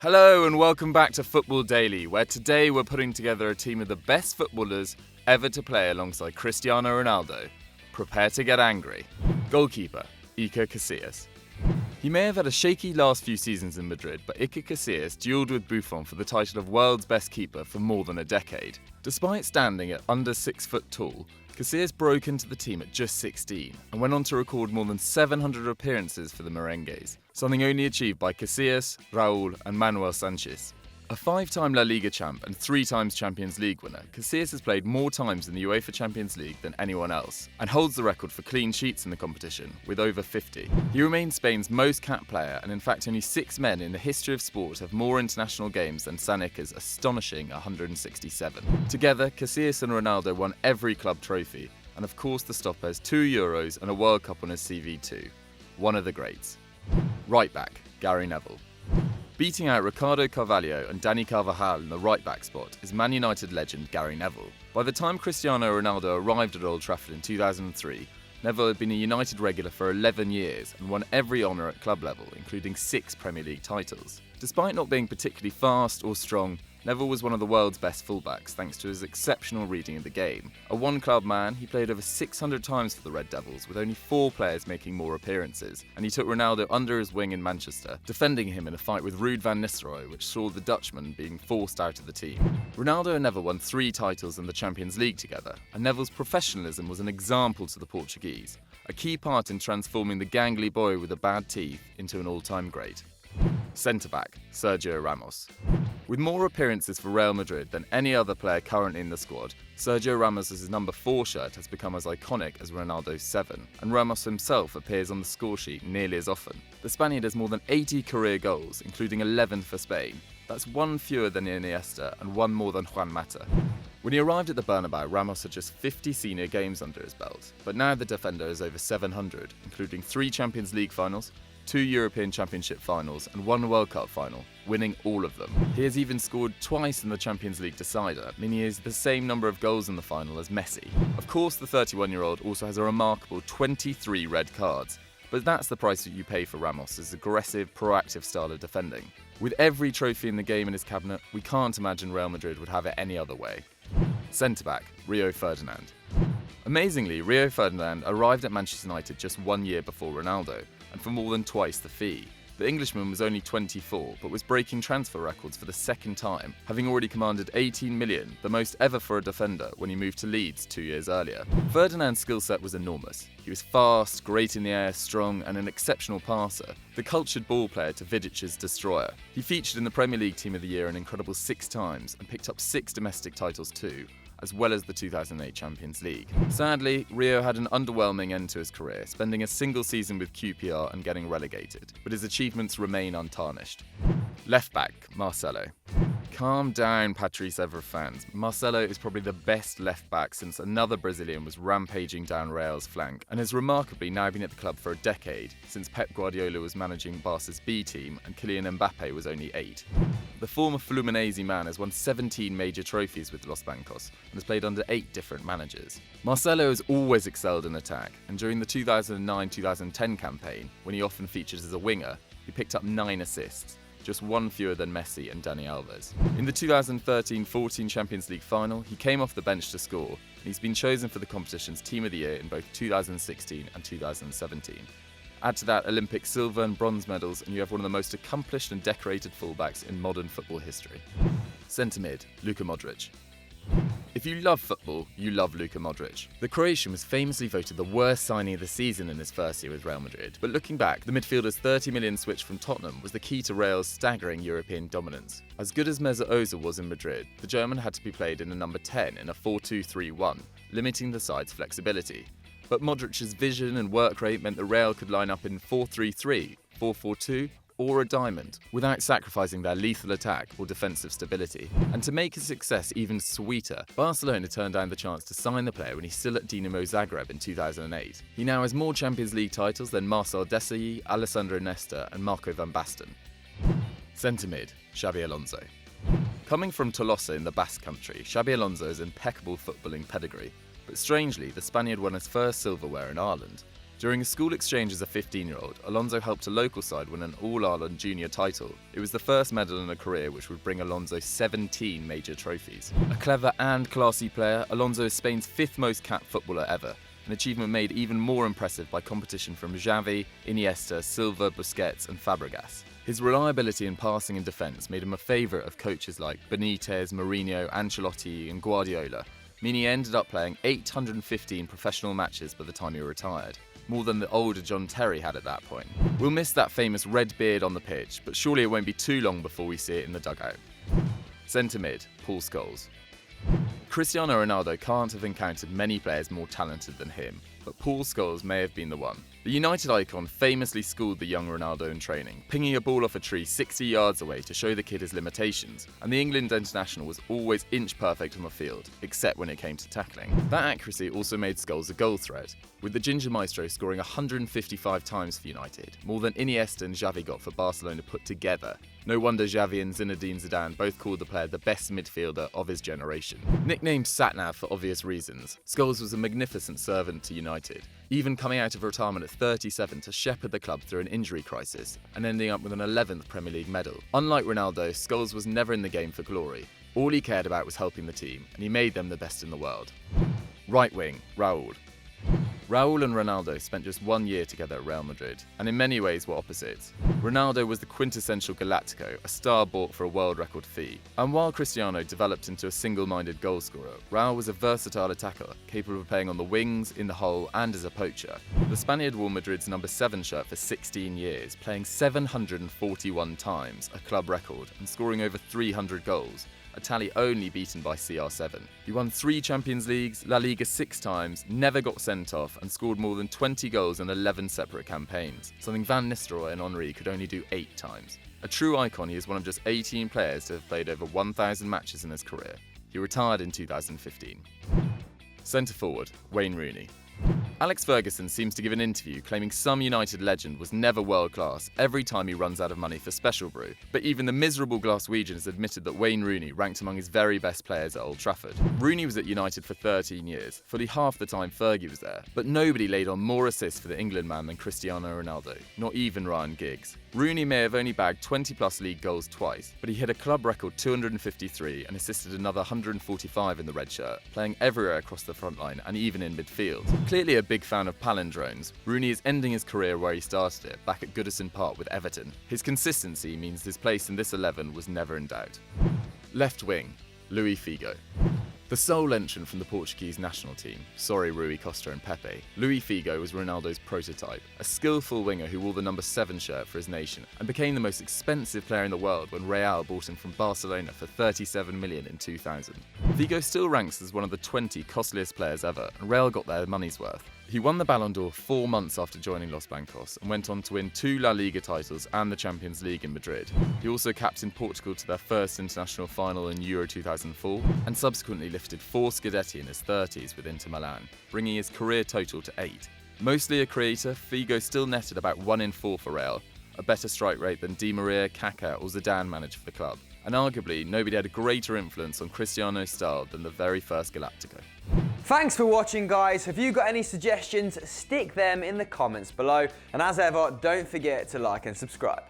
Hello and welcome back to Football Daily, where today we're putting together a team of the best footballers ever to play alongside Cristiano Ronaldo. Prepare to get angry. Goalkeeper, Iker Casillas. He may have had a shaky last few seasons in Madrid, but Iker Casillas duelled with Buffon for the title of world's best keeper for more than a decade. Despite standing at under 6 foot tall, Casillas broke into the team at just 16 and went on to record more than 700 appearances for the Merengues, something only achieved by Casillas, Raúl and Manuel Sanchez. A 5-time La Liga champ and 3 times Champions League winner, Casillas has played more times in the UEFA Champions League than anyone else and holds the record for clean sheets in the competition, with over 50. He remains Spain's most capped player, and in fact only 6 men in the history of sport have more international games than Iker's astonishing 167. Together, Casillas and Ronaldo won every club trophy, and of course the stopper has 2 Euros and a World Cup on his CV too. One of the greats. Right back, Gary Neville. Beating out Ricardo Carvalho and Dani Carvajal in the right-back spot is Man United legend Gary Neville. By the time Cristiano Ronaldo arrived at Old Trafford in 2003, Neville had been a United regular for 11 years and won every honour at club level, including 6 Premier League titles. Despite not being particularly fast or strong, Neville was one of the world's best fullbacks thanks to his exceptional reading of the game. A one-club man, he played over 600 times for the Red Devils, with only 4 players making more appearances, and he took Ronaldo under his wing in Manchester, defending him in a fight with Ruud van Nistelrooy, which saw the Dutchman being forced out of the team. Ronaldo and Neville won 3 titles in the Champions League together, and Neville's professionalism was an example to the Portuguese, a key part in transforming the gangly boy with the bad teeth into an all-time great. Centre-back, Sergio Ramos. With more appearances for Real Madrid than any other player currently in the squad, Sergio Ramos' number 4 shirt has become as iconic as Ronaldo's 7, and Ramos himself appears on the scoresheet nearly as often. The Spaniard has more than 80 career goals, including 11 for Spain. That's 1 fewer than Iniesta and 1 more than Juan Mata. When he arrived at the Bernabeu, Ramos had just 50 senior games under his belt, but now the defender is over 700, including 3 Champions League finals, 2 European Championship finals and 1 World Cup final, winning all of them. He has even scored twice in the Champions League decider, meaning he has the same number of goals in the final as Messi. Of course, the 31-year-old also has a remarkable 23 red cards, but that's the price that you pay for Ramos' aggressive, proactive style of defending. With every trophy in the game in his cabinet, we can't imagine Real Madrid would have it any other way. Centre-back, Rio Ferdinand. Amazingly, Rio Ferdinand arrived at Manchester United just 1 year before Ronaldo, and for more than twice the fee. The Englishman was only 24, but was breaking transfer records for the 2nd time, having already commanded 18 million, the most ever for a defender, when he moved to Leeds 2 years earlier. Ferdinand's skill set was enormous. He was fast, great in the air, strong, and an exceptional passer, the cultured ball player to Vidic's destroyer. He featured in the Premier League Team of the Year an incredible 6 times, and picked up 6 domestic titles too, as well as the 2008 Champions League. Sadly, Rio had an underwhelming end to his career, spending a single season with QPR and getting relegated, but his achievements remain untarnished. Left back, Marcelo. Calm down, Patrice Evra fans. Marcelo is probably the best left back since another Brazilian was rampaging down Real's flank, and has remarkably now been at the club for a decade, since Pep Guardiola was managing Barca's B team and Kylian Mbappe was only 8. The former Fluminense man has won 17 major trophies with Los Blancos and has played under 8 different managers. Marcelo has always excelled in attack, and during the 2009-2010 campaign, when he often featured as a winger, he picked up 9 assists, just 1 fewer than Messi and Dani Alves. In the 2013-14 Champions League final, he came off the bench to score, and he's been chosen for the competition's Team of the Year in both 2016 and 2017. Add to that Olympic silver and bronze medals, and you have one of the most accomplished and decorated fullbacks in modern football history. Centre mid, Luka Modric. If you love football, you love Luka Modric. The Croatian was famously voted the worst signing of the season in his first year with Real Madrid, but looking back, the midfielder's 30 million switch from Tottenham was the key to Real's staggering European dominance. As good as Mesut Ozil was in Madrid, the German had to be played in a number 10 in a 4-2-3-1, limiting the side's flexibility. But Modric's vision and work rate meant that Real could line up in 4-3-3, 4-4-2, or a diamond, without sacrificing their lethal attack or defensive stability. And to make his success even sweeter, Barcelona turned down the chance to sign the player when he's still at Dinamo Zagreb in 2008. He now has more Champions League titles than Marcel Desailly, Alessandro Nesta and Marco van Basten. Centre mid, Xabi Alonso. Coming from Tolosa in the Basque Country, Xabi Alonso has impeccable footballing pedigree, but strangely, the Spaniard won his first silverware in Ireland. During a school exchange as a 15-year-old, Alonso helped a local side win an All-Ireland junior title. It was the first medal in a career which would bring Alonso 17 major trophies. A clever and classy player, Alonso is Spain's 5th most capped footballer ever, an achievement made even more impressive by competition from Xavi, Iniesta, Silva, Busquets and Fabregas. His reliability in passing and defence made him a favourite of coaches like Benitez, Mourinho, Ancelotti and Guardiola, meaning he ended up playing 815 professional matches by the time he retired, more than the older John Terry had at that point. We'll miss that famous red beard on the pitch, but surely it won't be too long before we see it in the dugout. Centre mid, Paul Scholes. Cristiano Ronaldo can't have encountered many players more talented than him, but Paul Scholes may have been the one. The United icon famously schooled the young Ronaldo in training, pinging a ball off a tree 60 yards away to show the kid his limitations, and the England international was always inch perfect on the field, except when it came to tackling. That accuracy also made Scholes a goal threat, with the Ginger Maestro scoring 155 times for United, more than Iniesta and Xavi got for Barcelona put together. No wonder Xavi and Zinedine Zidane both called the player the best midfielder of his generation. Nicknamed Satnav for obvious reasons, Scholes was a magnificent servant to United, even coming out of retirement at 37 to shepherd the club through an injury crisis and ending up with an 11th Premier League medal. Unlike Ronaldo, Scholes was never in the game for glory. All he cared about was helping the team, and he made them the best in the world. Right wing, Raúl. Raúl and Ronaldo spent just 1 year together at Real Madrid, and in many ways were opposites. Ronaldo was the quintessential Galactico, a star bought for a world record fee. And while Cristiano developed into a single-minded goalscorer, Raúl was a versatile attacker, capable of playing on the wings, in the hole, and as a poacher. The Spaniard wore Madrid's number 7 shirt for 16 years, playing 741 times, a club record, and scoring over 300 goals. A tally only beaten by CR7. He won 3 Champions Leagues, La Liga 6 times, never got sent off, and scored more than 20 goals in 11 separate campaigns, something Van Nistelrooy and Henry could only do 8 times. A true icon, he is one of just 18 players to have played over 1,000 matches in his career. He retired in 2015. Centre forward, Wayne Rooney. Alex Ferguson seems to give an interview claiming some United legend was never world-class every time he runs out of money for special brew, but even the miserable Glaswegian has admitted that Wayne Rooney ranked among his very best players at Old Trafford. Rooney was at United for 13 years, fully half the time Fergie was there, but nobody laid on more assists for the England man than Cristiano Ronaldo, not even Ryan Giggs. Rooney may have only bagged 20-plus league goals twice, but he hit a club record 253 and assisted another 145 in the red shirt, playing everywhere across the front line and even in midfield. Clearly a big fan of palindromes, Rooney is ending his career where he started it, back at Goodison Park with Everton. His consistency means his place in this 11 was never in doubt. Left wing, Luis Figo. The sole entrant from the Portuguese national team, sorry Rui Costa and Pepe, Luis Figo was Ronaldo's prototype, a skillful winger who wore the number 7 shirt for his nation and became the most expensive player in the world when Real bought him from Barcelona for 37 million in 2000. Figo still ranks as one of the 20 costliest players ever, and Real got their money's worth. He won the Ballon d'Or 4 months after joining Los Blancos and went on to win 2 La Liga titles and the Champions League in Madrid. He also captained Portugal to their first international final in Euro 2004 and subsequently lifted 4 Scudetti in his 30s with Inter Milan, bringing his career total to 8. Mostly a creator, Figo still netted about 1 in 4 for Real, a better strike rate than Di Maria, Kaká or Zidane managed for the club. And arguably, nobody had a greater influence on Cristiano's style than the very first Galactico. Thanks for watching, guys. If you've got any suggestions, stick them in the comments below. And as ever, don't forget to like and subscribe.